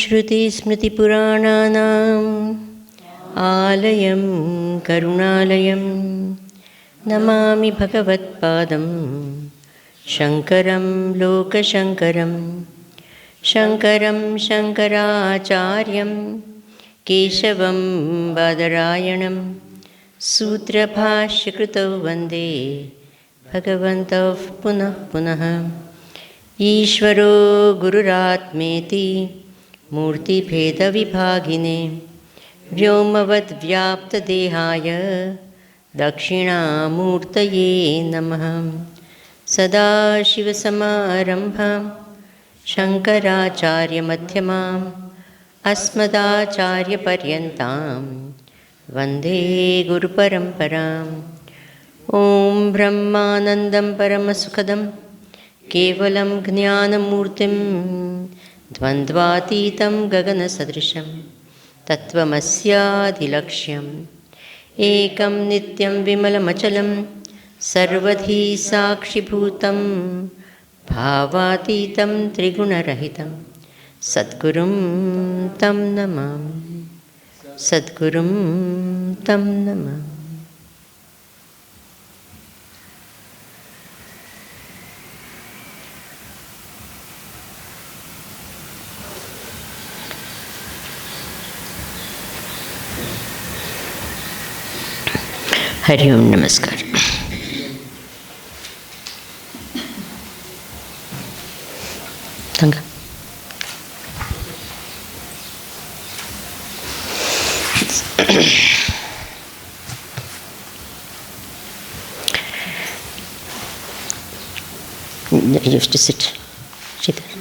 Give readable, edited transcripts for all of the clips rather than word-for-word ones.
श्रुतिस्मृतिपुराणानाम् आलयं करुणालयं नमामि भगवत्पादं शङ्करं लोकशङ्करं शङ्करं शङ्कराचार्यं केशवं बादरायणं सूत्रभाष्यकृतौ वन्दे भगवन्तौ पुनः पुनः। ईश्वरो गुरुरात्मेति मूर्तिभेदविभागिने व्योमवद्व्याप्तदेहाय दक्षिणामूर्तये नमः। सदाशिवसमारम्भां शङ्कराचार्यमध्यमाम् अस्मदाचार्यपर्यन्तां वन्दे गुरुपरम्पराम्। ॐ ब्रह्मानन्दं परमसुखदं केवलं ज्ञानमूर्तिं द्वन्द्वातीतं गगनसदृशं तत्त्वमस्याधिलक्ष्यम् एकं नित्यं विमलमचलं सर्वधी साक्षिभूतं भावातीतं त्रिगुणरहितं सद्गुरुं तं नमामि, सद्गुरुं तं नमामि। हरि ओम, नमस्कार। You used to sit. Sit there.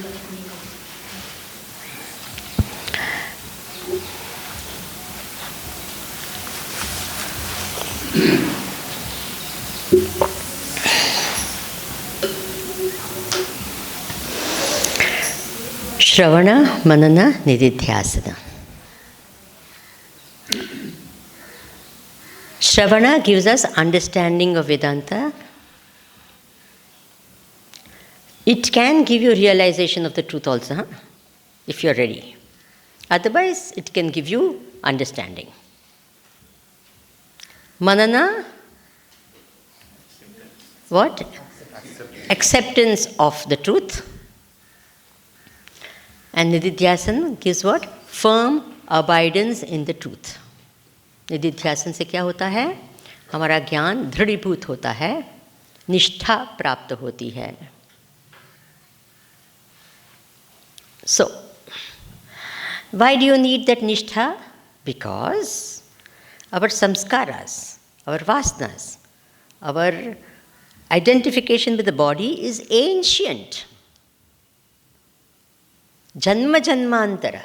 Shravana, Manana, Nididhyasana. Shravana gives us understanding of Vedanta. It can give you realization of the truth also, if you're ready. Otherwise, it can give you understanding. Manana, what? Acceptance of the truth. And Nididhyasana gives what? Firm abidance in the truth. निदिध्यासन से क्या होता है? हमारा ज्ञान दृढ़ीभूत होता है, निष्ठा प्राप्त होती है. So, why do you need that nishtha? Because our samskaras, our vasanas, our identification with the body is ancient. Janma janmantara.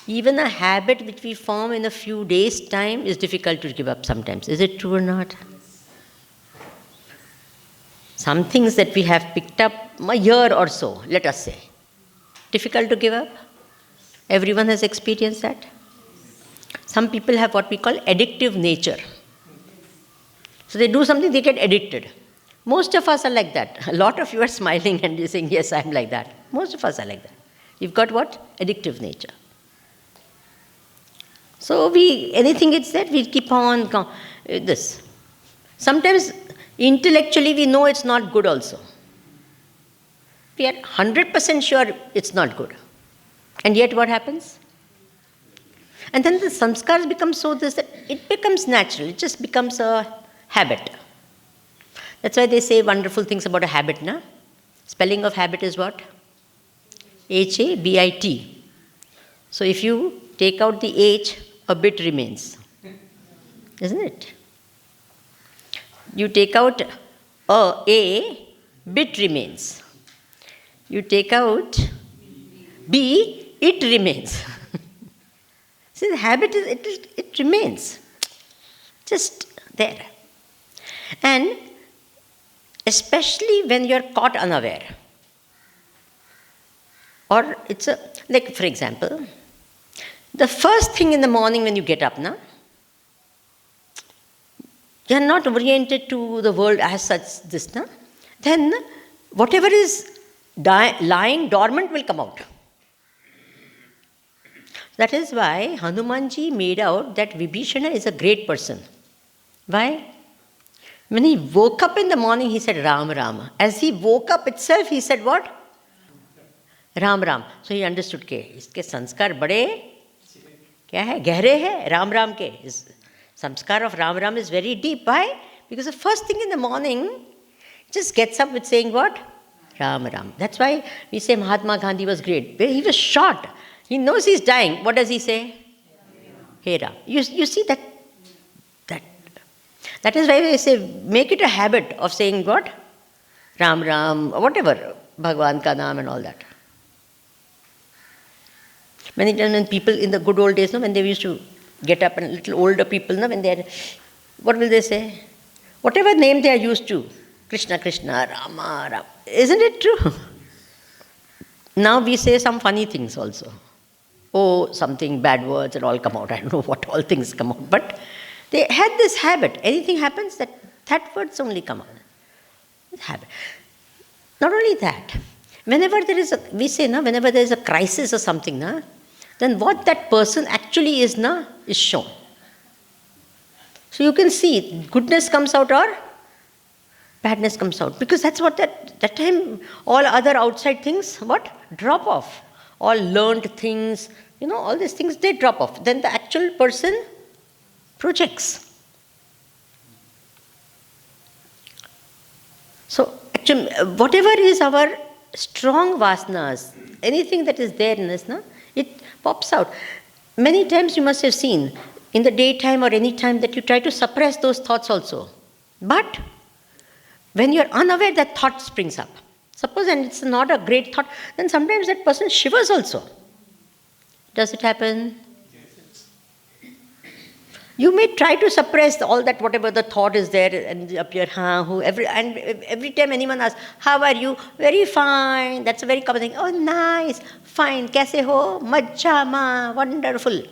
Even a habit which we form in a few days' time is difficult to give up sometimes. Is it true or not? Some things that we have picked up a year or so, let us say, difficult to give up. Everyone has experienced that. Some people have what we call addictive nature. So they do something, they get addicted. Most of us are like that. A lot of you are smiling and you're saying, yes, I'm like that. Most of us are like that. You've got what? Addictive nature. So anything it's that, we keep on this. Sometimes intellectually we know it's not good also. We are 100% sure it's not good. And yet what happens? And then the samskars become so this that it becomes natural. It just becomes a habit. That's why they say wonderful things about a habit, na? Spelling of habit is what? H-A-B-I-T. So if you take out the H, a bit remains. Isn't it? You take out A, bit remains. You take out B, it remains. See, the habit is, it remains. Just there. And especially when you're caught unaware. Or it's like, for example, the first thing in the morning when you get up, na, you are not oriented to the world as such, this, na, then whatever is lying dormant will come out. That is why Hanumanji made out that Vibhishana is a great person. Why? When he woke up in the morning, he said Ram Ram. As he woke up itself, he said what? Ram Ram. So he understood के इसके संस्कार बड़े क्या है गहरे हैं राम राम के. Samskar of Ram Ram is very deep. Why? Because the first thing in the morning, just gets up with saying what? Ram Ram. That's why we say Mahatma Gandhi was great. He was shot. He knows he's dying. What does he say? Hey Ram. You see that? That is why we say make it a habit of saying what? Ram Ram, whatever. Bhagwan ka naam and all that. Many times when people in the good old days, when they used to get up, and little older people, when they are, what will they say? Whatever name they are used to, Krishna, Krishna, Rama, Rama. Isn't it true? Now we say some funny things also. Oh, something, bad words and all come out. I don't know what all things come out. But they had this habit. Anything happens, that words only come out. This habit. Not only that, whenever there is we say, whenever there is a crisis or something, then what that person actually is shown. So you can see goodness comes out or badness comes out. Because that's what that time all other outside things, what? Drop off. All learned things, all these things, they drop off. Then the actual person projects. So actually, whatever is our strong vasanas, anything that is there in us, it pops out. Many times you must have seen, in the daytime or any time, that you try to suppress those thoughts also. But when you're unaware, that thought springs up. Suppose, and it's not a great thought, then sometimes that person shivers also. Does it happen? You may try to suppress all that, whatever the thought is there, and appear, every time anyone asks, how are you? Very fine. That's a very common thing. Oh, nice. Fine. Kaise ho? Majja ma. Wonderful.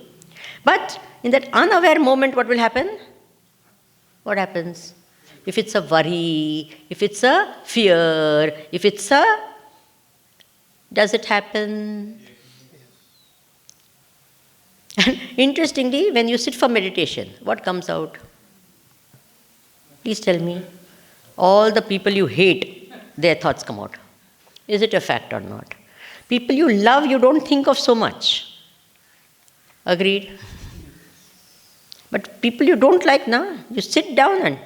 But in that unaware moment, what will happen? What happens? If it's a worry, if it's a fear, if it's a... Does it happen? And interestingly, when you sit for meditation, what comes out? Please tell me. All the people you hate, their thoughts come out. Is it a fact or not? People you love, you don't think of so much. Agreed? But people you don't like, you sit down and...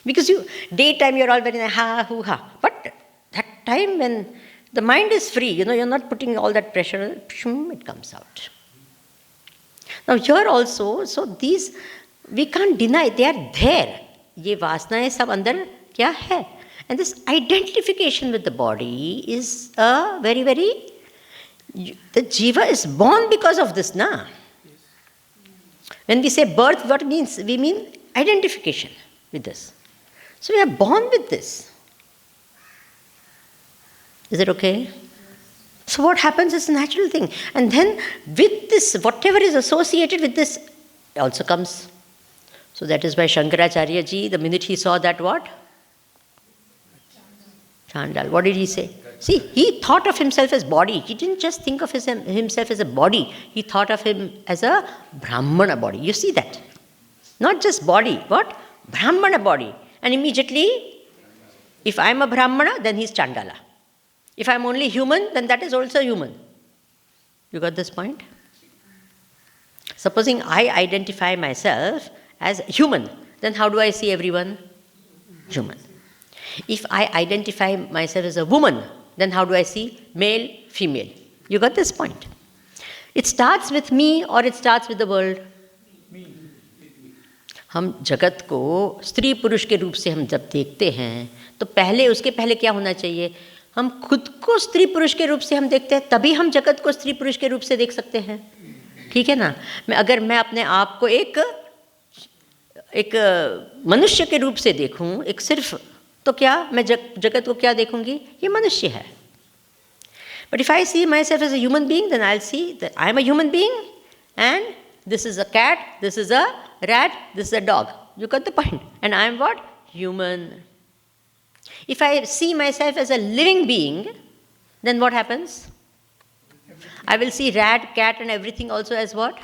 Because daytime you're all very ha, hoo, ha. But that time when the mind is free, you're not putting all that pressure, it comes out. Now here also, so these, we can't deny, they are there. Ye vasnaएं सब अंदर क्या है? And this identification with the body is a very, very, the jiva is born because of this, na? When we say birth, what means? We mean identification with this. So we are born with this. Is it okay? So what happens is a natural thing. And then with this, whatever is associated with this also comes. So that is why Shankaracharya ji, the minute he saw that what? Chandal. What did he say? See, he thought of himself as body. He didn't just think of himself as a body. He thought of him as a Brahmana body. You see that? Not just body. What? Brahmana body. And immediately, if I'm a Brahmana, then he's Chandala. If I'm only human, then that is also human. You got this point? Supposing I identify myself as human, then how do I see everyone? Human. If I identify myself as a woman, then how do I see male, female? You got this point? It starts with me or it starts with the world? हम जगत को स्त्री पुरुष के रूप से हम जब देखते हैं तो उसके पहले क्या होना चाहिए? हम खुद को स्त्री पुरुष के रूप से हम देखते हैं, तभी हम जगत को स्त्री पुरुष के रूप से देख सकते हैं। ठीक है ना? अगर मैं अपने आप को एक मनुष्य के रूप से देखूं, एक सिर्फ, तो क्या मैं जगत को क्या देखूंगी? ये मनुष्य है। But if I see myself as a human being, then I'll see that I am a human being and this is a cat, this is a rat, this is a dog. You got the point? And I am what? Human. If I see myself as a living being, then what happens? I will see rat, cat and everything also as what?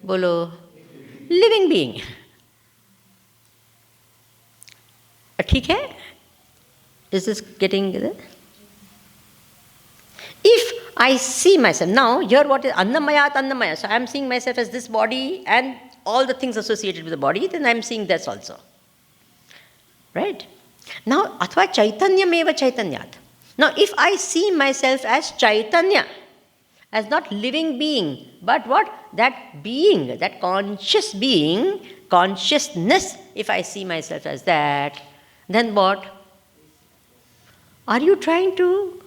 Bolo. Living being. ठीक है? Is this getting it? If I see myself, now here what is Annamaya, Annamaya. So I am seeing myself as this body and all the things associated with the body, then I am seeing this also. Right? Now, Atva Chaitanya Meva Chaitanyat. Now, if I see myself as Chaitanya, as not living being, but what? That being, that conscious being, consciousness, if I see myself as that, then what? Are you trying to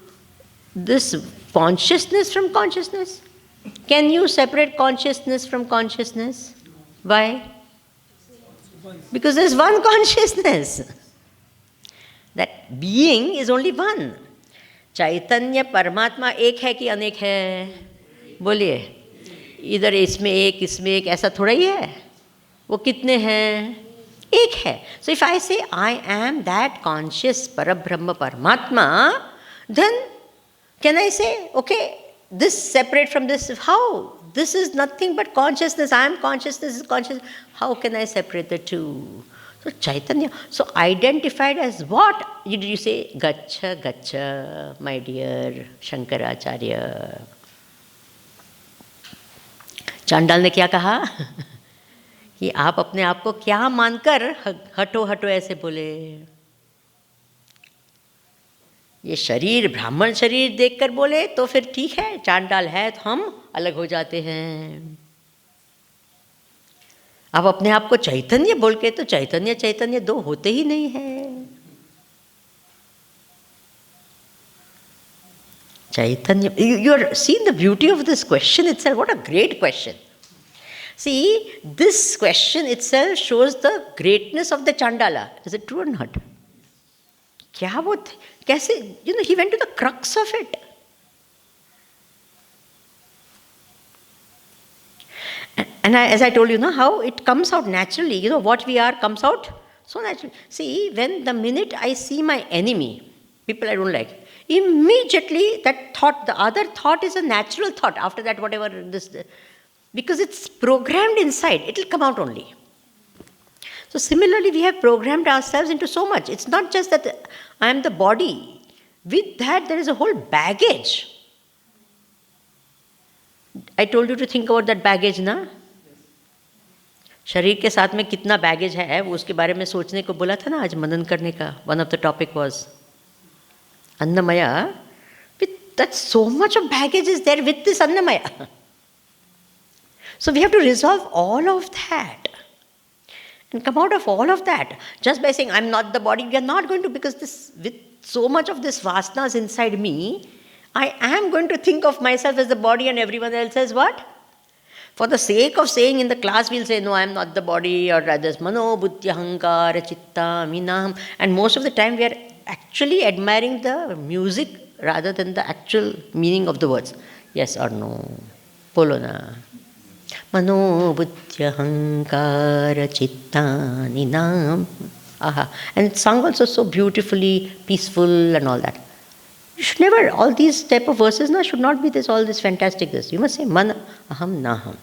this consciousness from consciousness? Can you separate consciousness from consciousness? Why? Because there's one consciousness. That being is only one. Chaitanya Paramatma एक है कि अनेक है? बोलिए, इधर इसमें एक ऐसा थोड़ा ही है। वो कितने हैं? एक है. So if I say I am that conscious Parabrahma Paramatma, then can I say, okay, this separate from this? How? This is nothing but consciousness. I am consciousness, is consciousness. How can I separate the two? So Chaitanya, so identified as what? Did you say, Gacha, Gacha, my dear Shankaracharya? चांडाल ने क्या कहा? कि आप अपने आप को क्या मानकर हटो हटो ऐसे बोले? ये शरीर ब्राह्मण शरीर देखकर बोले तो फिर ठीक है, चांडाल है तो हम अलग हो जाते हैं। अब अपने आप को चैतन्य बोल के तो चैतन्य चैतन्य दो होते ही नहीं है। Chaitanya, you are seeing the beauty of this question itself. What a great question. See, this question itself shows the greatness of the Chandala. Is it true or not? क्या वो कैसे, he went to the crux of it. And as I told you, how it comes out naturally. What we are comes out so naturally. See, when the minute I see my enemy, people I don't like, immediately that thought, the other thought is a natural thought. After that, whatever this, because it's programmed inside, it will come out only. So similarly, we have programmed ourselves into so much. It's not just that I am the body. With that, there is a whole baggage. I told you to think about that baggage, ना? शरीर के साथ में कितना baggage है वो उसके बारे में सोचने को बोला था ना आज मनन करने का. One of the topic was Annamaya. With that, so much of baggage is there with this Annamaya. So we have to resolve all of that and come out of all of that. Just by saying I'm not the body, we are not going to, because this, with so much of this vasanas inside me, I am going to think of myself as the body and everyone else as what? For the sake of saying in the class, we'll say, no, I am not the body, or others, mano, buddhya, hankara, chitta, minam. And most of the time we are actually admiring the music rather than the actual meaning of the words. Yes or no? Bolo na. Mano, buddhya, hankara, chitta, ninam. Aha. And it's sung also so beautifully, peaceful and all that. You should never, all these type of verses should not be this, all this fantastic this. You must say, man, aham, naham.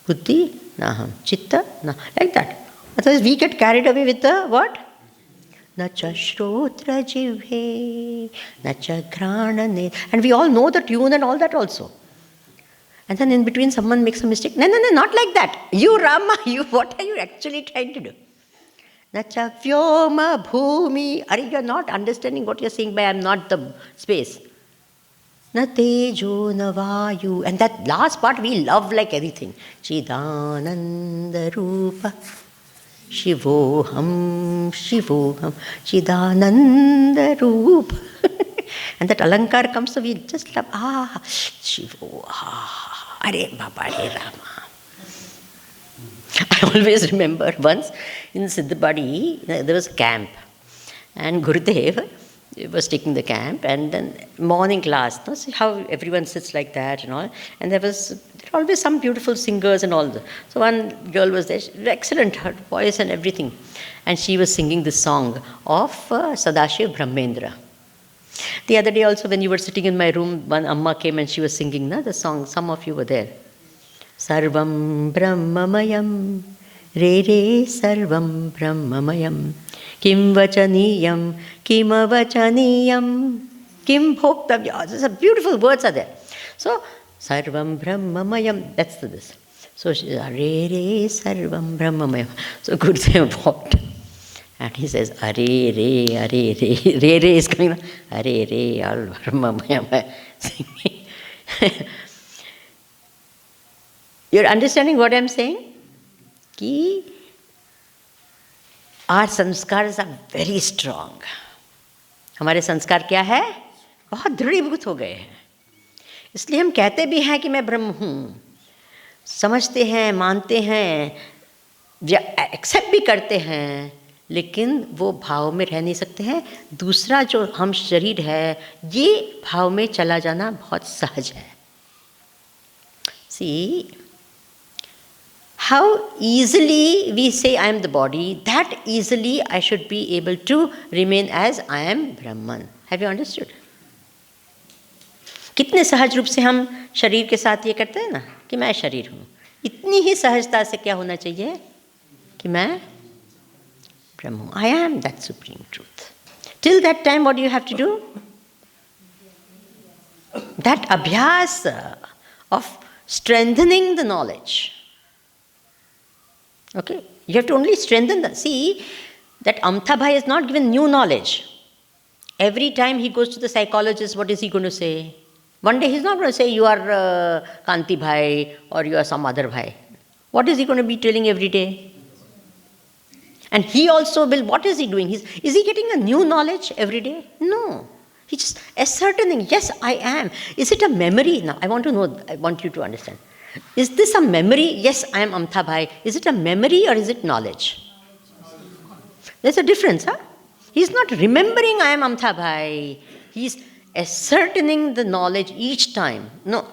Buddhi, naham. Chitta, naham. Like that. Otherwise we get carried away with the what? Nacha shrotra jivhe, nacha granane. And we all know the tune and all that also. And then in between someone makes a mistake. No, not like that. You Rama, what are you actually trying to do? Nacha vyoma bhumi. Are you not understanding what you're saying by I'm not the space? Na tejo na vayu. And that last part we love like anything. Chidananda rupa. Shivoham, Chidananda rupa. And that alankar comes, so we just love, Shivo, Hare Baba, Hare Rama. I always remember once in Siddhabadi, there was a camp. And Gurudev was taking the camp, and then morning class, see how everyone sits like that and all. And there were always some beautiful singers and all. So one girl was there, excellent, her voice and everything. And she was singing this song of Sadashiv Brahmendra. The other day also when you were sitting in my room, one Amma came and she was singing the song, some of you were there. Sarvam Brahmamayam, Re Re Sarvam Brahmamayam, Kim Vachaniyam, Kim Avachaniyam, Kim Bhoktavya. These beautiful words are there. So, Sarvam Brahmamayam, that's this. So, Re Re Sarvam Brahmamayam. So, Gurudev walked. And he says, Are Re, Are Re. Re Re is coming. Are Re, all Brahmamayam. You're understanding what I'm saying? Ki our sanskars are very strong. हमारे संस्कार क्या है? बहुत दृढ़ीभूत हो गए हैं. इसलिए हम कहते भी हैं कि मैं ब्रह्म हूँ, समझते हैं, मानते हैं, एक्सेप्ट भी करते हैं, लेकिन वो भाव में रह नहीं सकते हैं. दूसरा जो हम शरीर है, ये भाव में चला जाना बहुत सहज है. See, how easily we say I am the body, that easily I should be able to remain as I am Brahman. Have you understood? कितने सहज रूप से हम शरीर के साथ ये करते हैं ना कि मैं शरीर हूँ. इतनी ही सहजता से क्या होना चाहिए कि मैं ब्रह्म हूँ. I am that supreme truth. Till that time, what do you have to do? That abhyas of strengthening the knowledge. Okay? You have to only strengthen that. See, that Amtha Bhai is not given new knowledge. Every time he goes to the psychologist, what is he going to say? One day he's not going to say, you are Kanti Bhai or you are some other Bhai. What is he going to be telling every day? And he also will, what is he doing? Is he getting a new knowledge every day? No. He's just ascertaining, yes, I am. Is it a memory? Now, I want to know, I want you to understand. Is this a memory? Yes, I am Amtha Bhai. Is it a memory or is it knowledge? There's a difference, huh? He's not remembering I am Amtha Bhai. He's ascertaining the knowledge each time. No,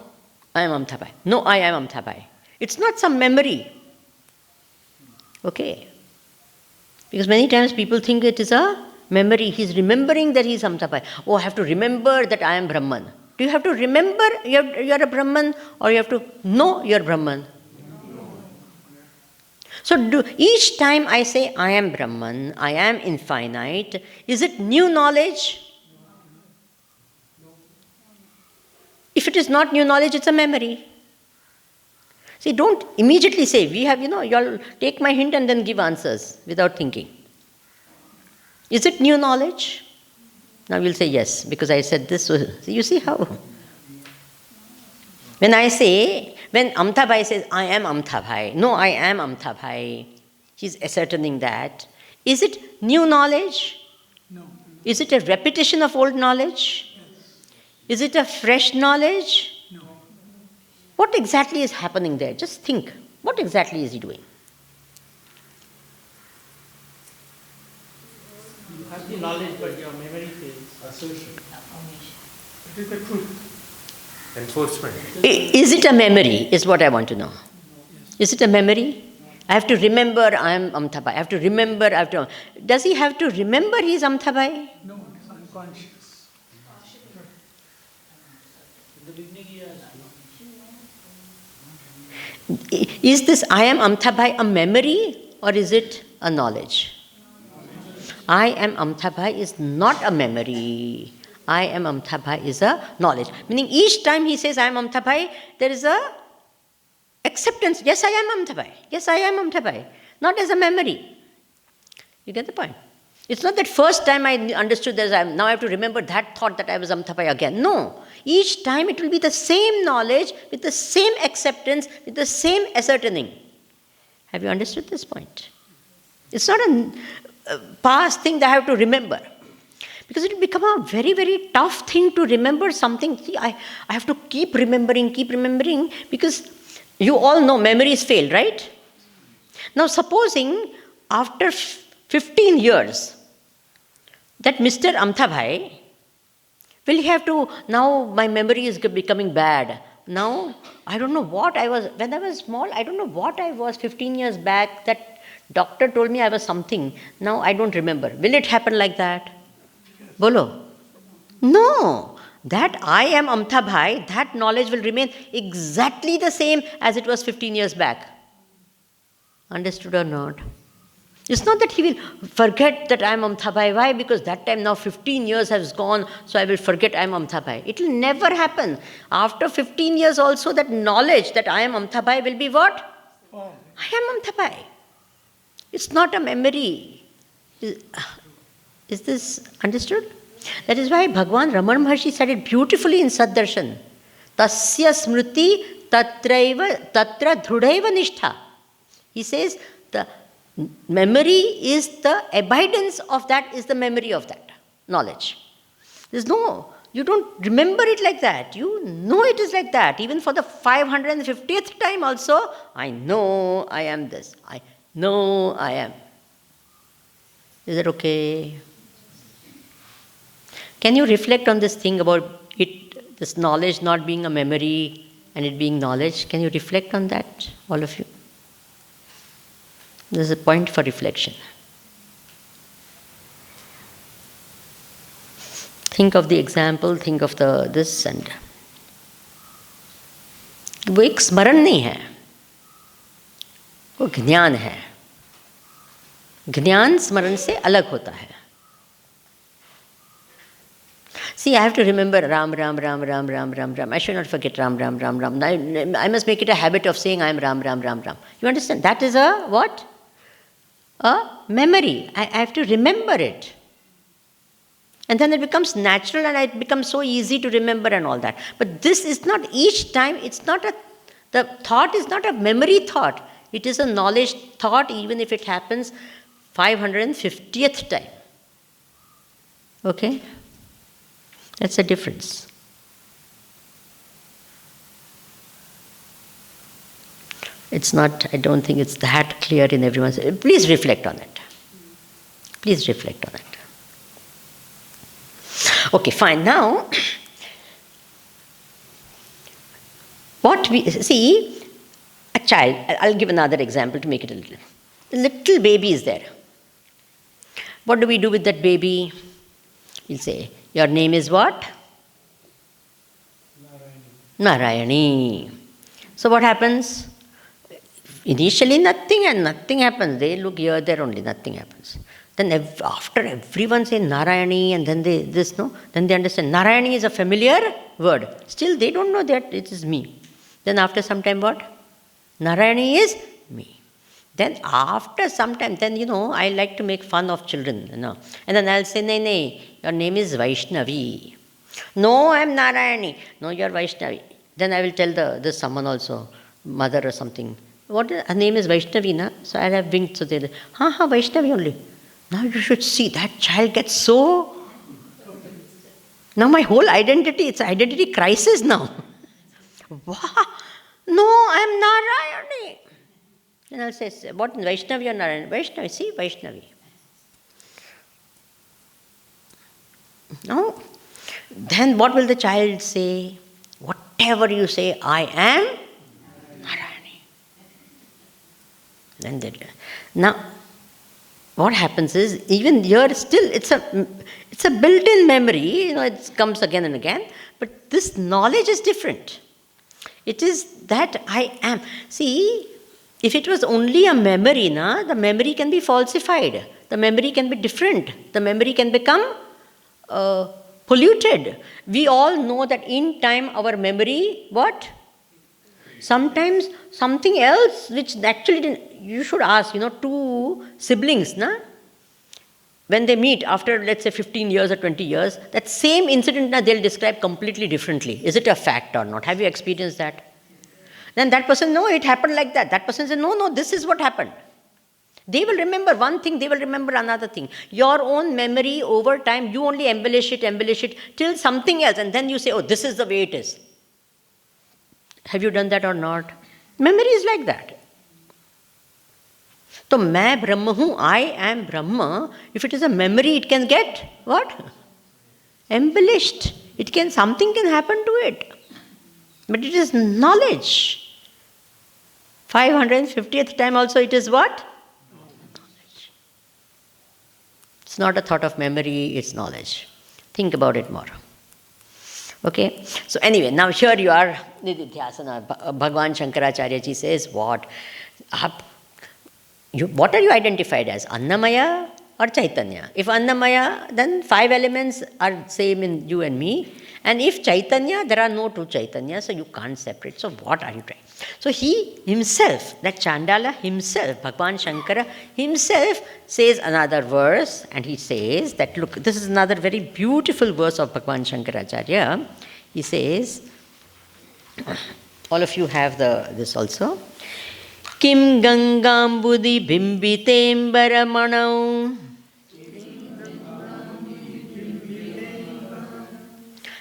I am Amtha Bhai. No, I am Amtha Bhai. It's not some memory. Okay. Because many times people think it is a memory. He's remembering that he's Amtha Bhai. Oh, I have to remember that I am Brahman. Do you have to remember you're a Brahman, or you have to know you're Brahman? So each time I say I am Brahman, I am infinite, is it new knowledge? If it is not new knowledge, it's a memory. See, don't immediately say, we have, you'll take my hint and then give answers without thinking. Is it new knowledge? Now you'll say yes, because I said this. So you see how? When Amtha Bhai says, I am Amtha Bhai, no, I am Amtha Bhai, he's ascertaining that. Is it new knowledge? No. Is it a repetition of old knowledge? Yes. Is it a fresh knowledge? No. What exactly is happening there? Just think. What exactly is he doing? You have the knowledge, but your memory fails. Assertion. It is the truth. Enforcement. Is it a memory, is what I want to know. Is it a memory? I have to remember I am Amtha Bhai. I have to remember, Does he have to remember he is Amtha Bhai? No, it is unconscious. In the beginning he has. Is this I am Amtha Bhai a memory or is it a knowledge? I am Amtha Bhai is not a memory. I am Amtha Bhai is a knowledge. Meaning each time he says I am Amtha Bhai, there is a Acceptance, yes, I am Amtabai. Yes, I am Amtabai. Not as a memory. You get the point? It's not that first time I understood this, now I have to remember that thought that I was Amtabai again. No. Each time it will be the same knowledge, with the same acceptance, with the same ascertaining. Have you understood this point? It's not a past thing that I have to remember. Because it will become a very, very tough thing to remember something. See, I have to keep remembering, because you all know memories fail, right? Now supposing after 15 years, that Mr. Amthabhai, will he have to, now my memory is becoming bad. Now, I don't know what I was, when I was small, I don't know what I was 15 years back, that doctor told me I was something. Now I don't remember. Will it happen like that? Bolo? No. That I am Amthabhai, that knowledge will remain exactly the same as it was 15 years back. Understood or not? It's not that he will forget that I am Amthabhai. Why? Because that time now 15 years has gone, so I will forget I am Amthabhai. It will never happen. After 15 years also, that knowledge that I am Amthabhai will be what? Oh. I am Amthabhai. It's not a memory. Is this understood? That is why Bhagwan Ramana Maharshi said it beautifully in Saddarshan. Tasya smriti tatra dhrudaiva nishtha. He says the memory is the abidance of that, is the memory of that knowledge. There's no, you don't remember it like that. You know it is like that. Even for the 550th time also, I know I am this. I know I am. Is that okay? Can you reflect on this thing about it, this knowledge not being a memory and it being knowledge? Can you reflect on that, all of you? There's a point for reflection. Think of the example, think of the this and वो एक स्मरण नहीं है, वो ज्ञान है. ज्ञान स्मरण से अलग होता है. See, I have to remember Ram, Ram, Ram, Ram, Ram, Ram, Ram. I should not forget Ram, Ram, Ram, Ram. I must make it a habit of saying I am Ram, Ram, Ram, Ram. You understand? That is a what? A memory. I have to remember it. And then it becomes natural and it becomes so easy to remember and all that. But this is not each time, it's not the thought is not a memory thought. It is a knowledge thought, even if it happens 550th time. Okay? That's the difference. It's not, I don't think it's that clear in everyone's. Please reflect on it. Please reflect on it. Okay, fine. Now, what we see, a child, I'll give another example to make it a little. The little baby is there. What do we do with that baby? We'll say, your name is what? Narayani. So what happens? Initially nothing and nothing happens. They look here, there only, nothing happens. Then after everyone say Narayani and then then they understand. Narayani is a familiar word. Still they don't know that it is me. Then after some time what? Narayani is me. Then after some time, then I like to make fun of children, And then I'll say, nay, your name is Vaishnavi. No, I'm Narayani. No, you're Vaishnavi. Then I will tell this someone also, mother or something. Her name is Vaishnavi, na? So I'll have winked. So they'll, Vaishnavi only. Now you should see, that child gets so... Now my whole identity, it's identity crisis now. Wow. No, I'm Narayani. Then I'll say, what, Vaishnavi or Narayani? Vaishnavi, see, Vaishnavi. No. Then what will the child say? Whatever you say, I am Narayani. Then now, what happens is, even here still, it's a built-in memory, it comes again and again, but this knowledge is different. It is that I am. See, if it was only a memory, the memory can be falsified. The memory can be different. The memory can become polluted. We all know that in time our memory, what? Sometimes something else which actually didn't, you should ask, two siblings, na? When they meet after, let's say, 15 years or 20 years, that same incident, na, they'll describe completely differently. Is it a fact or not? Have you experienced that? Then that person, no, it happened like that. That person says, no, this is what happened. They will remember one thing, they will remember another thing. Your own memory over time, you only embellish it till something else, and then you say, oh, this is the way it is. Have you done that or not? Memory is like that. So, मैं ब्रह्म हूँ, I am Brahma. If it is a memory, it can get what? Embellished. Something can happen to it. But it is knowledge. 550th time also it is what? Knowledge. It's not a thought of memory, it's knowledge. Think about it more. Okay? So anyway, now here you are, Nididhyasana. Bhagavan Shankaracharya ji says what? What are you identified as? Annamaya or Chaitanya? If Annamaya, then 5 elements are same in you and me. And if Chaitanya, there are no two Chaitanya, so you can't separate. So what are you trying? So he himself, that Chandala himself, Bhagavan Shankara himself says another verse, and he says that, look, this is another very beautiful verse of Bhagavan Shankaracharya. He says, all of you have this also. Kim Gangambudi Bimbitembaramanau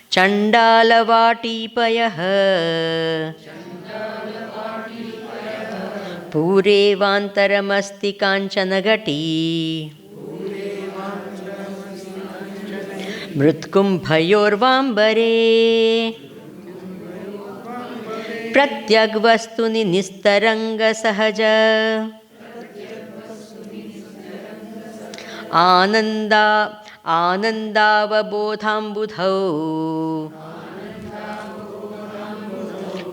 Chandalavaatipayah Purevantaramasti Kanchanagati Mritkumbhayorvambare Pratyagvastuni nistaranga sahaja Anandavabodhambudhau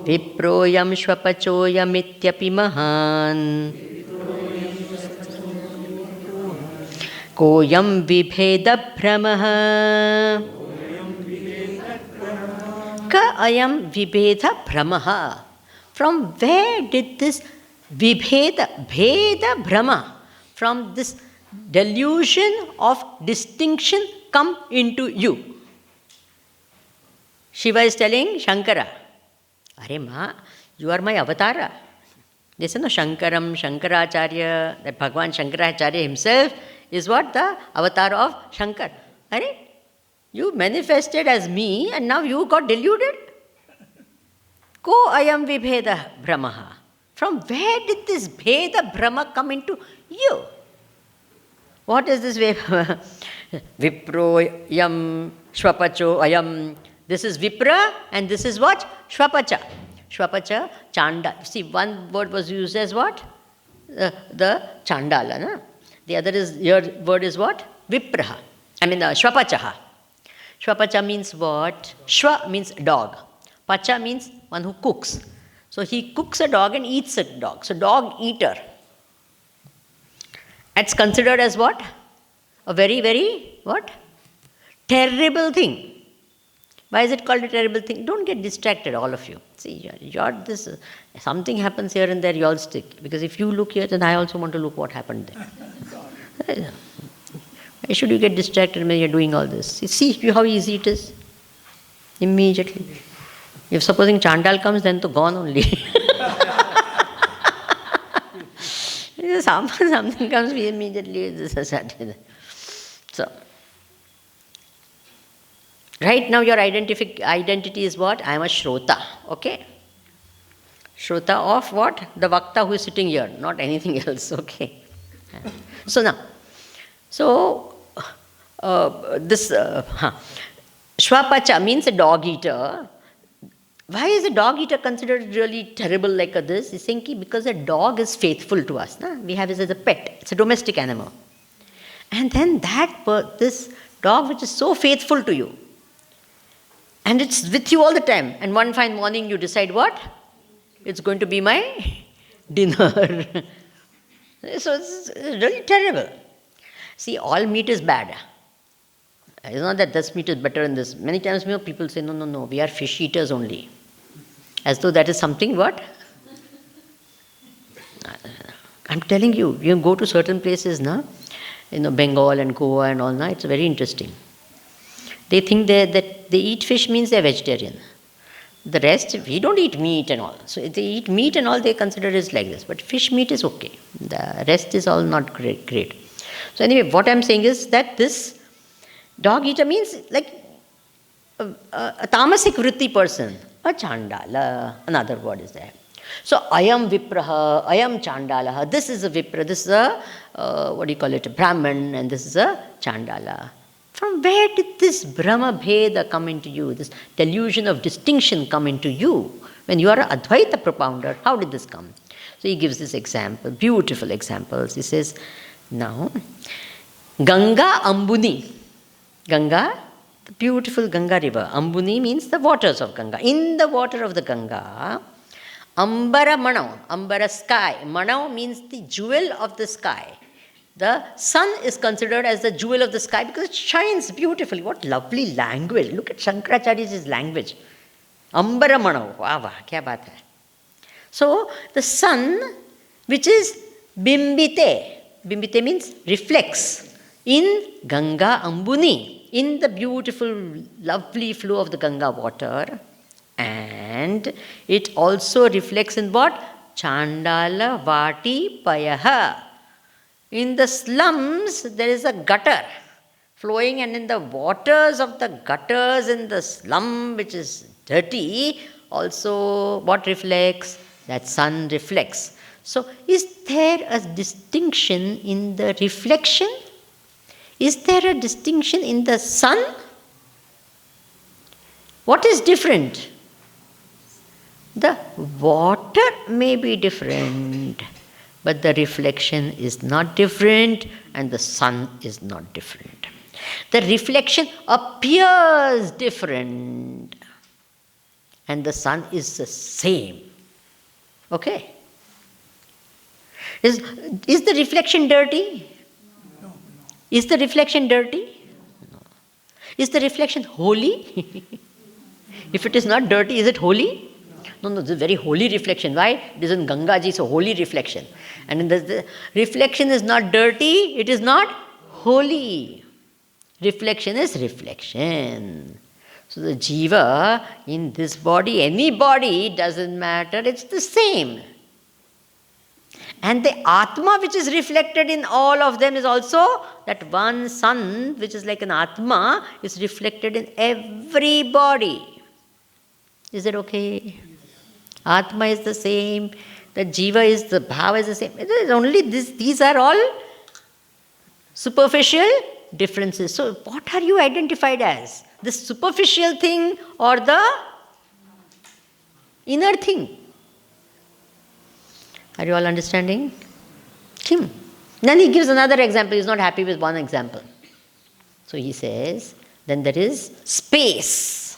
Viproyam shvapachoyamittyapi mahan Koyam vibheda brahmaha Ka ayam vibheda brahmaha. From where did this bheda brahma, from this delusion of distinction come into you? Shiva is telling Shankara, Are ma, you are my avatara. They say, no, Shankaram, Shankaracharya, that Bhagavan Shankaracharya himself is what? The avatar of Shankar. Are? You manifested as me and now you got deluded? Ko ayam vibheda brahmaha. From where did this bheda brahma come into you? What is this way? Vipro yam shvapacho ayam. This is Vipra and this is what? Shvapacha. Shvapacha, Chanda. See, one word was used as what? The Chandala. No? The other is, your word is what? Vipraha. Shvapachaha. Shvapacha means what? Shva means dog. Pacha means one who cooks. So he cooks a dog and eats a dog. So dog eater. It's considered as what? A very, very, what? Terrible thing. Why is it called a terrible thing? Don't get distracted, all of you. See, something happens here and there, you all stick. Because if you look here, then I also want to look what happened there. Why should you get distracted when you're doing all this? You see how easy it is? Immediately. If supposing Chandal comes, then to gone only. Something comes, we immediately. So, right now your identity is what? I am a Shrota. Okay? Shrota of what? The Vakta who is sitting here, not anything else. Okay? So now, Shvapacha means a dog eater. Why is a dog eater considered really terrible like this? He's saying because a dog is faithful to us. Na? We have it as a pet. It's a domestic animal. And then this dog which is so faithful to you, and it's with you all the time, and one fine morning you decide what? It's going to be my dinner. So it's really terrible. See, all meat is bad. It's not that this meat is better than this. Many times people say, no, we are fish eaters only. As though that is something what? I'm telling you, you go to certain places, na, Bengal and Goa and all, na, it's very interesting. They think that they eat fish means they're vegetarian. The rest, we don't eat meat and all. So if they eat meat and all, they consider it like this. But fish meat is okay. The rest is all not great. So anyway, what I'm saying is that this dog eater means like a tamasic vritti person, a chandala, another word is there. So ayam vipraha, ayam chandalaha, this is a vipra, this is a, a Brahman, and this is a chandala. From where did this Brahma Bheda come into you, this delusion of distinction come into you? When you are an Advaita propounder, how did this come? So he gives this example, beautiful examples. He says, now, Ganga Ambuni. Ganga, the beautiful Ganga river. Ambuni means the waters of Ganga. In the water of the Ganga, Ambara Manau, Ambara sky. Manau means the jewel of the sky. The sun is considered as the jewel of the sky because it shines beautifully. What lovely language. Look at Shankaracharya's language. Ambara Manau. Wow, kya baat hai. So, the sun, which is bimbite. Bimbite means reflects in Ganga Ambuni, in the beautiful, lovely flow of the Ganga water. And it also reflects in what? Chandala Vati Payaha. In the slums, there is a gutter flowing, and in the waters of the gutters in the slum, which is dirty, also what reflects? That sun reflects. So, is there a distinction in the reflection? Is there a distinction in the sun? What is different? The water may be different, but the reflection is not different, and the sun is not different. The reflection appears different, and the sun is the same. Okay? Is the reflection dirty? No. Is the reflection dirty? No. Is the reflection holy? If it is not dirty, is it holy? No, it's a very holy reflection. Why? It is in Ganga Ji, so holy reflection. And the reflection is not dirty, it is not holy. Reflection is reflection. So the jiva in this body, any body, doesn't matter, it's the same. And the Atma which is reflected in all of them is also that one sun, which is like an Atma, is reflected in every body. Is it okay? Atma is the same, the jiva is, the bhava is the same. It is only this, these are all superficial differences. So what are you identified as? The superficial thing or the inner thing? Are you all understanding? Kim. Then he gives another example. He is not happy with one example. So he says, then there is space.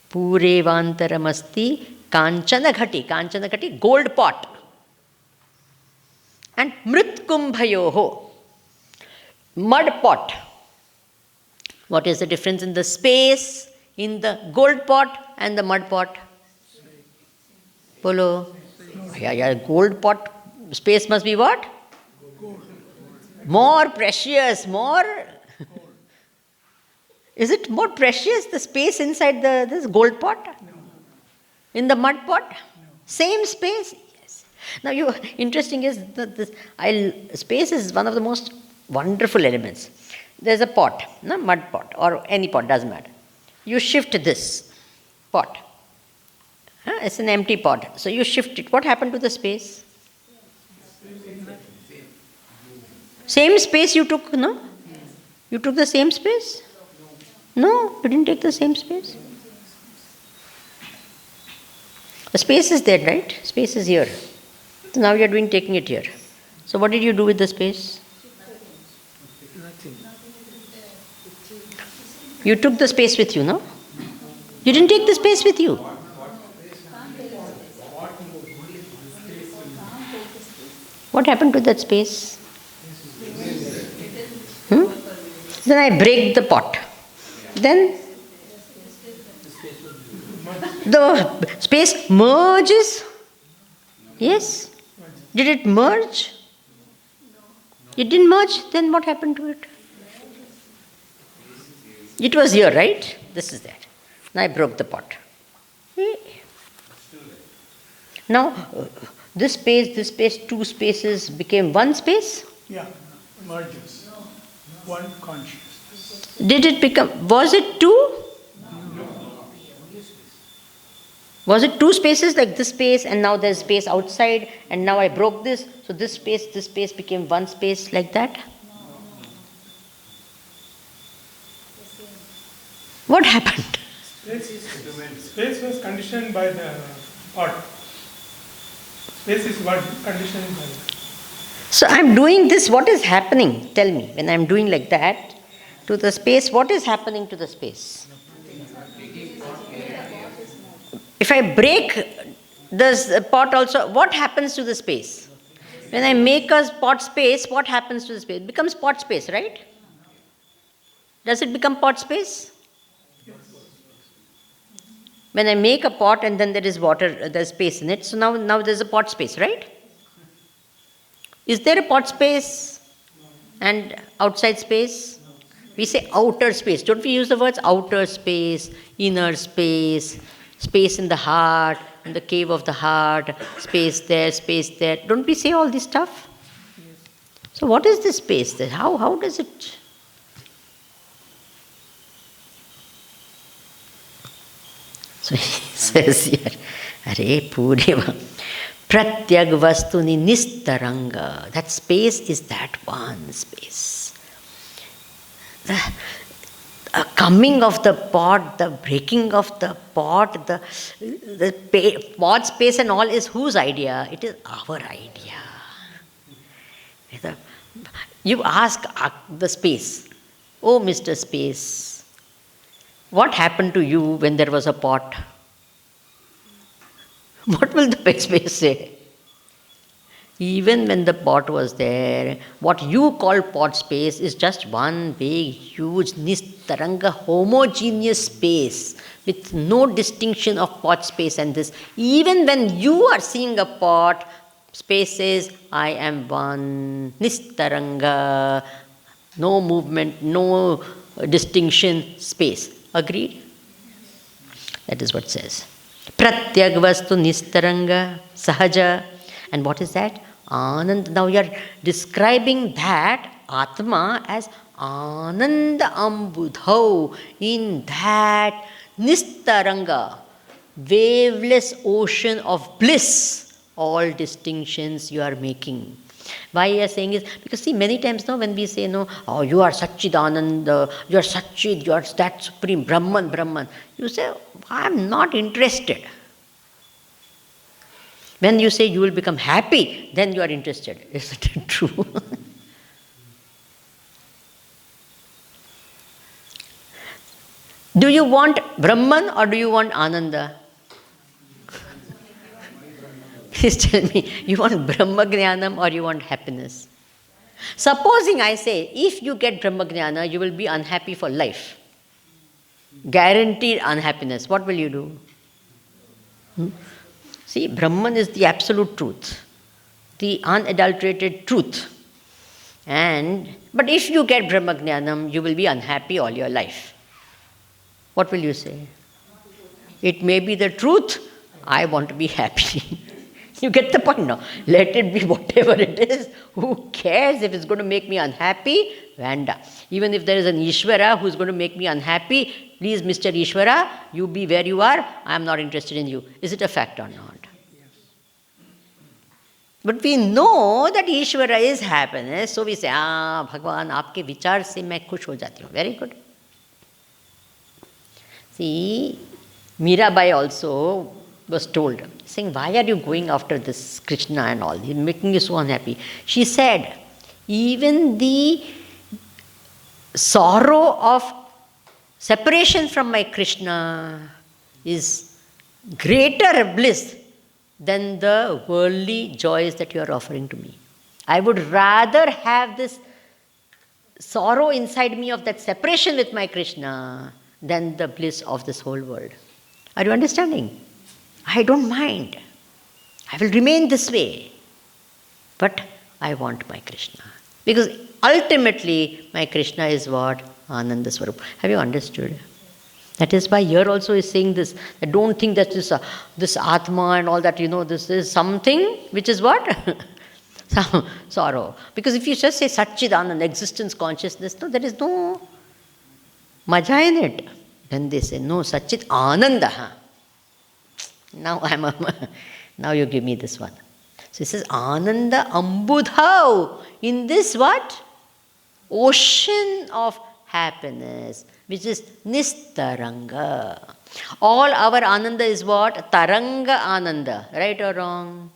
Purevantaramasti Kanchana Ghati, gold pot. And Mritkumbhayoho, mud pot. What is the difference in the space in the gold pot and the mud pot? Bolo. Yeah, gold pot space must be what? More precious, more. Is it more precious, the space inside this gold pot? In the mud pot? Same space? Yes. Now, interesting is that space is one of the most wonderful elements. There's a pot, mud pot or any pot, doesn't matter. You shift this pot. It's an empty pot. So you shift it. What happened to the space? Same space you took, no? You took the same space? No, you didn't take the same space. The space is there, right? Space is here. So now you are taking it here. So what did you do with the space? Nothing. You took the space with you, no? You didn't take the space with you. What happened to that space? Then I break the pot. Then the space merges. Yes. Did it merge? It didn't merge, then what happened to it? It was here, right? This is that. Now I broke the pot. Now, this space, two spaces became one space? Yeah, merges. One consciousness. Did it become, was it two? Was it two spaces like this space and now there's space outside and now I broke this, so this space became one space like that? What happened? Space was conditioned by the pot. Space is what conditioned by it. So I'm doing this, what is happening? Tell me, when I'm doing like that to the space, what is happening to the space? If I break this pot also, what happens to the space? When I make a pot space, what happens to the space? It becomes pot space, right? Does it become pot space? When I make a pot and then there is water, there's space in it, so now there's a pot space, right? Is there a pot space and outside space? We say outer space. Don't we use the words outer space, inner space, space in the heart, in the cave of the heart, space there, space there. Don't we say all this stuff? So what is this space there? How does it? So he says here, Are Purnima, Pratyag Vastuni Nistaranga. That space is that one space. The coming of the pot, the breaking of the pot, the pot space and all is whose idea? It is our idea. You ask the space, oh Mr. Space, what happened to you when there was a pot? What will the space say? Even when the pot was there, what you call pot space is just one big, huge, nistaranga, homogeneous space with no distinction of pot space and this. Even when you are seeing a pot, space says, I am one, nistaranga, no movement, no distinction, space. Agreed? That is what it says. Pratyag vastu nistaranga, sahaja. And what is that? Anand. Now you are describing that Atma as Ananda Ambudhau, in that Nistaranga, waveless ocean of bliss, all distinctions you are making. Why I am saying is, because see many times now when we say, no, oh you are Satchidananda, you are Satchid, you are that supreme, Brahman, you say, I am not interested. When you say you will become happy, then you are interested. Isn't it true? Do you want Brahman or do you want Ananda? Please tell me, you want Brahma Jnanam or you want happiness? Supposing I say, if you get Brahma Jnana, you will be unhappy for life. Guaranteed unhappiness. What will you do? See, Brahman is the absolute truth, the unadulterated truth. But if you get Brahma Jnanam, you will be unhappy all your life. What will you say? It may be the truth, I want to be happy. You get the point now. Let it be whatever it is. Who cares if it's going to make me unhappy? Vanda. Even if there is an Ishvara who is going to make me unhappy, please, Mr. Ishvara, you be where you are. I am not interested in you. Is it a fact or not? But we know that Ishvara is happiness, so we say, Bhagwan, aapke vichar se main khush ho jati hu. Very good. See, Mirabai also was told, saying, why are you going after this Krishna and all? He's making you so unhappy. She said, even the sorrow of separation from my Krishna is greater bliss than the worldly joys that you are offering to me. I would rather have this sorrow inside me of that separation with my Krishna than the bliss of this whole world. Are you understanding? I don't mind. I will remain this way. But I want my Krishna. Because ultimately, my Krishna is what? Ananda Swarup. Have you understood? That is why here also is saying this. I don't think that this Atma and all that, this is something which is what? Sorrow. Because if you just say Satchidananda, existence, consciousness, no, there is no maja in it. Then they say, no, Satchit Ananda. Now you give me this one. So it says Ananda Ambudhav in this what? Ocean of happiness, which is Nistaranga. All our Ananda is what? Taranga Ananda. Right or wrong?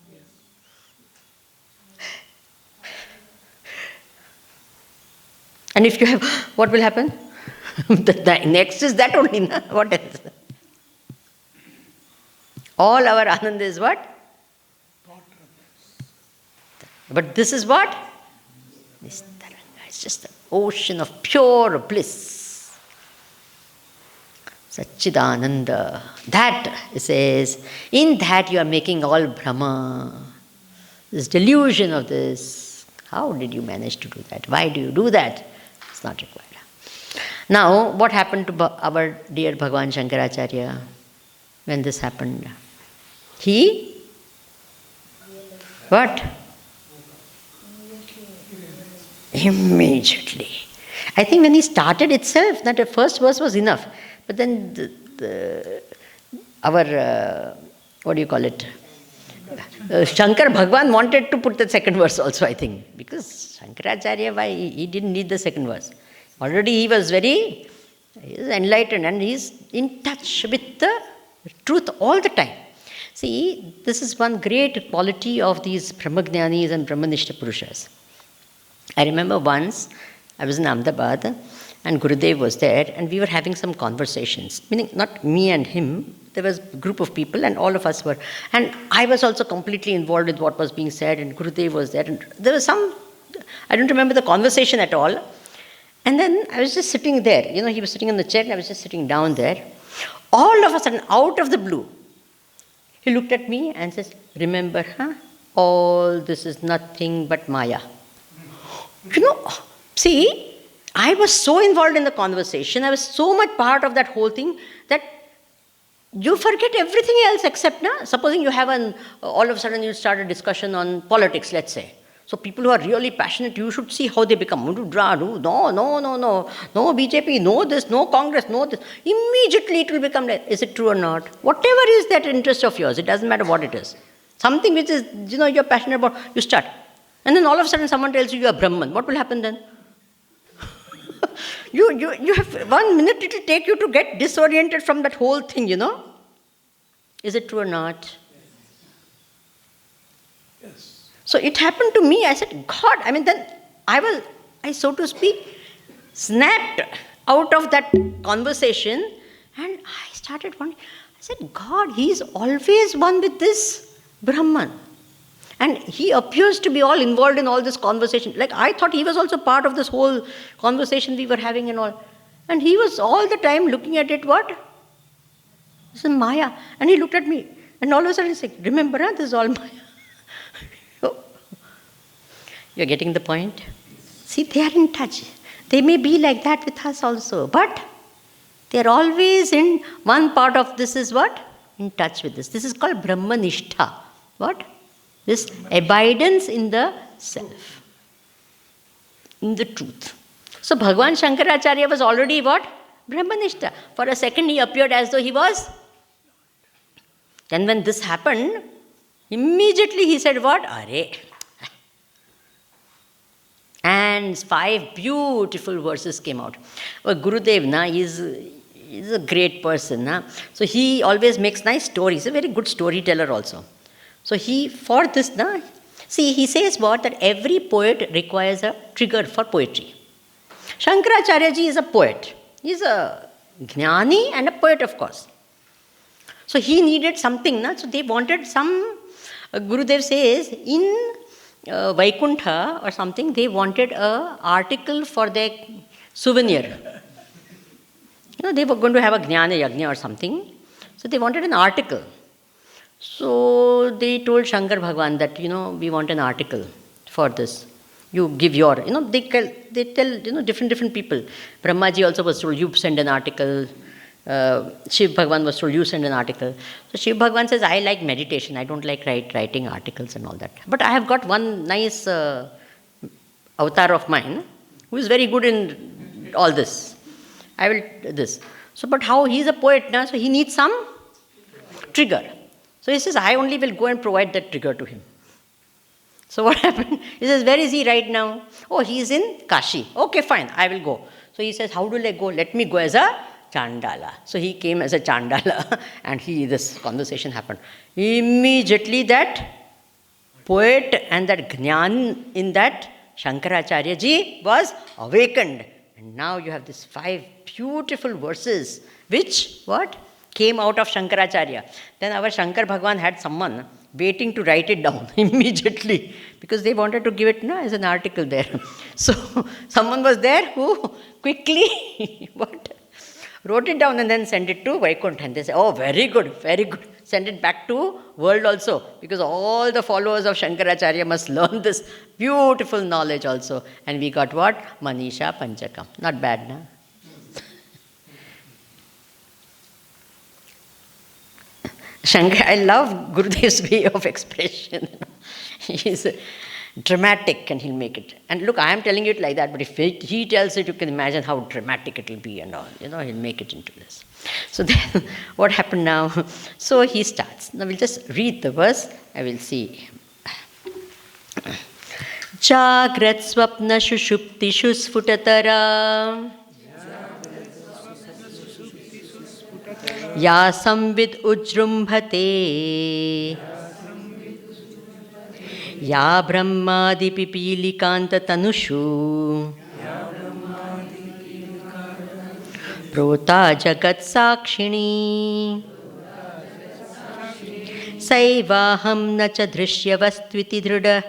And if you have, what will happen? The next is that only. Na? What else? All our Ananda is what? But this is what? Nistaranga. It's just an ocean of pure bliss. Satchidananda. That, it says, in that you are making all Brahma. This delusion of this. How did you manage to do that? Why do you do that? It's not required. Now, what happened to our dear Bhagavan Shankaracharya when this happened? He? What? Immediately. I think when he started itself, that the first verse was enough. But then what do you call it? Shankar Bhagwan wanted to put the second verse also, I think. Because Shankaracharya, why? He didn't need the second verse. Already he was enlightened and he is in touch with the truth all the time. See, this is one great quality of these Brahmajnanis and Brahmanishta Purushas. I remember once, I was in Ahmedabad and Gurudev was there and we were having some conversations. Meaning, not me and him, there was a group of people and all of us were. And I was also completely involved with what was being said and Gurudev was there. And there was I don't remember the conversation at all. And then I was just sitting there. He was sitting in the chair and I was just sitting down there. All of a sudden, out of the blue, he looked at me and says, remember, all this is nothing but Maya. See, I was so involved in the conversation, I was so much part of that whole thing that you forget everything else except, supposing you have all of a sudden you start a discussion on politics, let's say. So people who are really passionate, you should see how they become. No BJP, no this, no Congress, no this. Immediately it will become like, is it true or not? Whatever is that interest of yours, it doesn't matter what it is. Something which is, you're passionate about, you start. And then all of a sudden someone tells you are Brahman. What will happen then? You have 1 minute it will take you to get disoriented from that whole thing, Is it true or not? Yes. So it happened to me. I said, God, then I so to speak, snapped out of that conversation and I started wondering. I said, God, he is always one with this Brahman. And he appears to be all involved in all this conversation. Like I thought he was also part of this whole conversation we were having and all. And he was all the time looking at it, what? This is Maya. And he looked at me. And all of a sudden he said, remember, this is all Maya. You're getting the point? See, they are in touch. They may be like that with us also. But they're always in one part of this is what? In touch with this. This is called Brahmanishtha. What? This abidance in the self. In the truth. So Bhagavan Shankaracharya was already what? Brahmanishtha. For a second he appeared as though he was. Then when this happened, immediately he said what? Are. And 5 beautiful verses came out. Well, Gurudev, is a great person. So he always makes nice stories. He's a very good storyteller also. So he says what? That every poet requires a trigger for poetry. Shankaracharya ji is a poet. He's a jnani and a poet, of course. So he needed something. So they wanted some, Gurudev says, in Vaikuntha or something, they wanted an article for their souvenir. They were going to have a Jnana Yajna or something. So they wanted an article. So they told Shankar Bhagwan that, we want an article. for this. You give your, they tell, different people. Brahmaji also was told, you send an article. Shiv Bhagwan was told, you send an article. So Shiv Bhagwan says, I like meditation. I don't like writing articles and all that. But I have got one nice avatar of mine who is very good in all this. I will this. So, but how he is a poet now, so he needs some trigger. So he says, I only will go and provide that trigger to him. So what happened? He says, where is he right now? Oh, he is in Kashi. Okay, fine, I will go. So he says, how do I go? Let me go as a Chandala. So he came as a Chandala and this conversation happened. Immediately that poet and that Jnana in that Shankaracharya ji was awakened. And now you have these 5 beautiful verses which came out of Shankaracharya. Then our Shankar Bhagwan had someone waiting to write it down immediately because they wanted to give it as an article there. So someone was there who quickly wrote it down and then sent it to Vaikuntha. And they say, oh, very good, very good. Send it back to world also because all the followers of Shankaracharya must learn this beautiful knowledge also. And we got what? Manisha Panchakam. Not bad, no? Shankar, I love Gurudev's way of expression. He's dramatic and he'll make it. And look, I am telling it like that, but if he tells it, you can imagine how dramatic it will be and all. He'll make it into this. So then, what happened now? So he starts. Now we'll just read the verse. I will see. Jagrat swapna shushuptishu sfutatara Ya samvid ujrumbhate Ya brahmadi pipilikanta tanushu Prota jagat sakshini Saivaham na cha drishyavastviti drida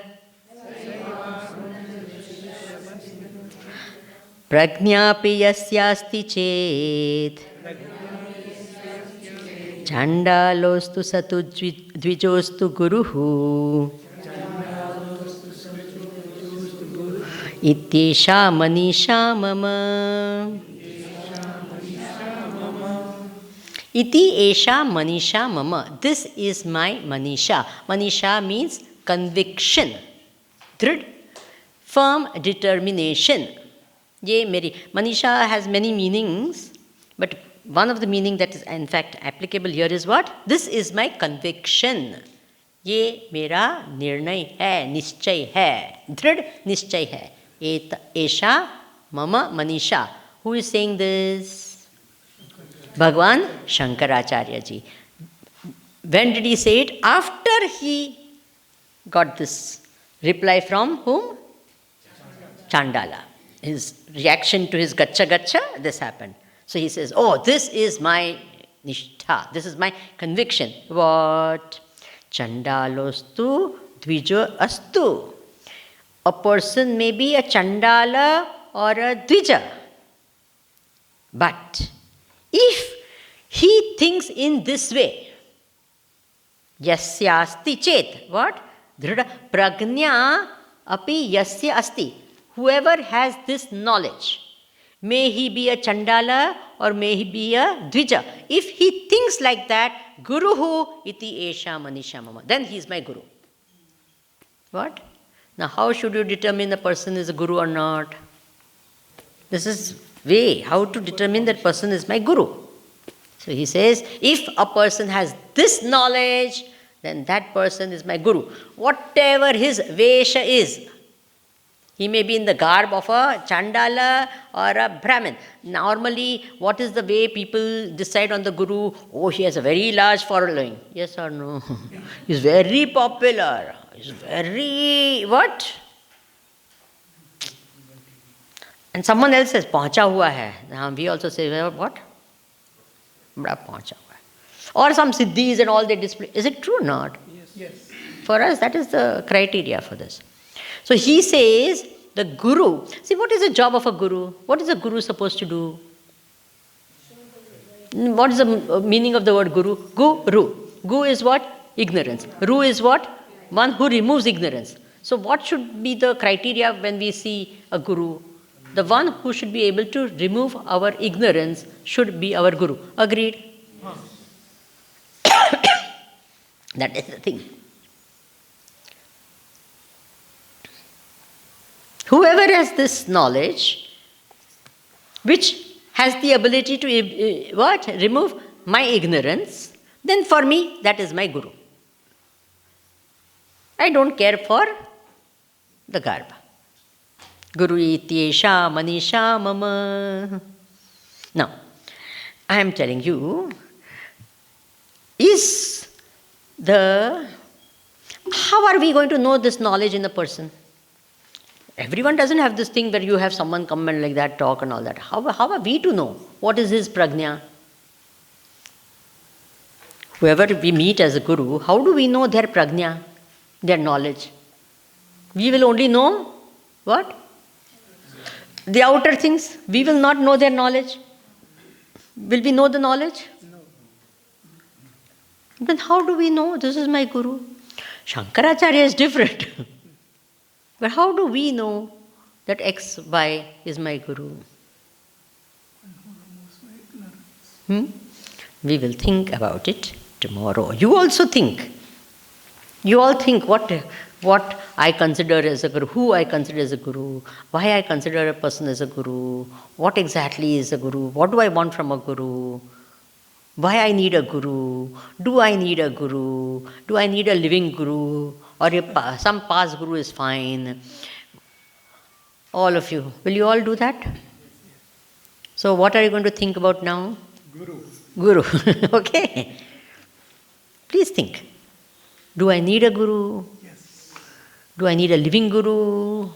Prajnapi yasyasti chet Chandalostu satu dvijostu guruhu Ityesha manisha mama Iti esha manisha mama. This is my manisha. Manisha means conviction. Drid, firm determination. Ye meri. Manisha has many meanings, but one of the meaning that is in fact applicable here is what? This is my conviction. Ye mera nirnay hai, nischay hai. Drid nischay hai. Esha mama manisha. Who is saying this? Bhagwan Shankaracharya ji. When did he say it? After he got this reply from whom? Chandala. His reaction to his gacha gacha, this happened. So he says, oh, this is my nishtha, this is my conviction. What? Chandalostu dvijo astu. A person may be a Chandala or a Dvija. But if he thinks in this way, yasya asti chet, what? Dhrida prajna api yasya asti. Whoever has this knowledge, may he be a Chandala or may he be a Dvija. If he thinks like that, Guruhu iti esha manisha mama. Then he is my Guru. What? Now how should you determine a person is a Guru or not? This is way how to determine that person is my Guru. So he says, if a person has this knowledge, then that person is my Guru. Whatever his Vesha is, he may be in the garb of a Chandala or a Brahmin. Normally, what is the way people decide on the Guru? Oh, he has a very large following. Yes or no? He's very popular. He's very, what? And someone else says, pahuncha hua hai. Now we also say, what? Bada pahuncha hua hai. Or some siddhis and all they display. Is it true or not? Yes. For us, that is the criteria for this. So he says, the Guru. See, what is the job of a Guru? What is a Guru supposed to do? What is the meaning of the word Guru? Guru. Gu is what? Ignorance. Ru is what? One who removes ignorance. So what should be the criteria when we see a guru? The one who should be able to remove our ignorance should be our guru. Agreed? That is the thing. Whoever has this knowledge, which has the ability to remove my ignorance, then for me that is my guru. I don't care for the garba. Guru ityesha Manisha mama. Now, I am telling you, how are we going to know this knowledge in a person? Everyone doesn't have this thing where you have someone come and like that talk and all that. How are we to know what is his prajna? Whoever we meet as a guru, how do we know their prajna, their knowledge? We will only know what? The outer things. We will not know their knowledge. Will we know the knowledge? No. Then how do we know this is my guru? Shankaracharya is different. But how do we know that X, Y is my guru? We will think about it tomorrow. You also think. You all think what I consider as a guru, who I consider as a guru, why I consider a person as a guru, what exactly is a guru, what do I want from a guru, why I need a guru, do I need a guru, do I need a living guru, or some past guru is fine. All of you, will you all do that? So what are you going to think about now? Guru. Okay. Please think. Do I need a guru? Yes. Do I need a living guru?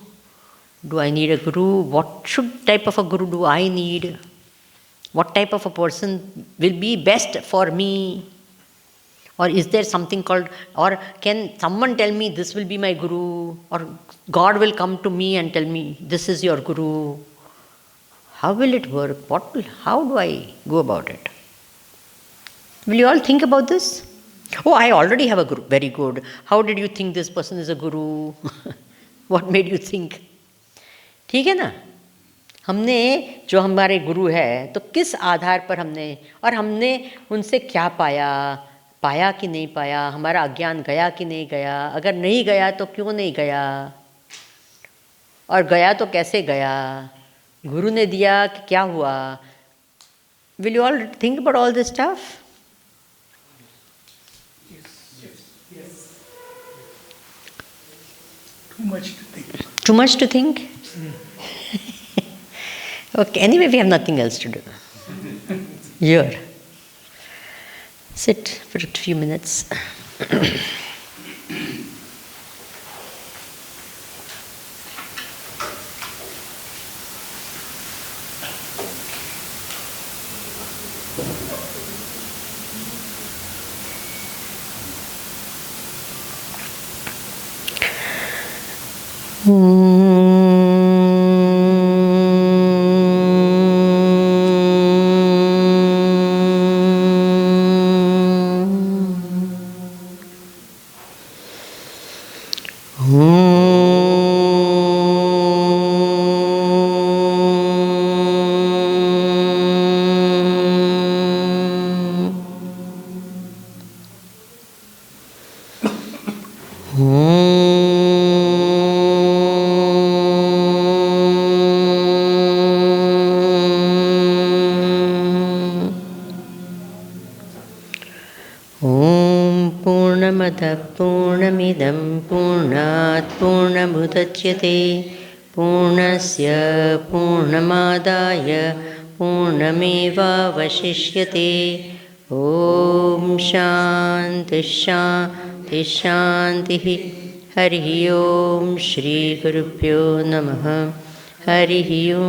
Do I need a guru? What type of a guru do I need? What type of a person will be best for me? Or is there something called, or can someone tell me this will be my guru? Or God will come to me and tell me this is your guru? How will it work? How do I go about it? Will you all think about this? Oh, I already have a guru. Very good. How did you think this person is a guru? What made you think? ठीक है ना? हमने जो हमारे गुरु है तो किस आधार पर हमने उनसे क्या पाया कि नहीं पाया, हमारा अज्ञान गया कि नहीं गया, अगर नहीं गया तो क्यों नहीं गया, और गया तो कैसे गया, गुरु ने दिया कि क्या हुआ? Will you all think about all this stuff? Yes. Too much to think. Too much to think? Okay, anyway, we have nothing else to do. Here. Sit for a few minutes. पूर्णमिदं पूर्णात् पूर्णमुदच्यते पूर्णस्य पूर्णमादाय पूर्णमेवावशिष्यते ॐ शान्ति शान्ति शान्तिः हरिः ॐ श्रीगुरुभ्यो नमः हरिः ॐ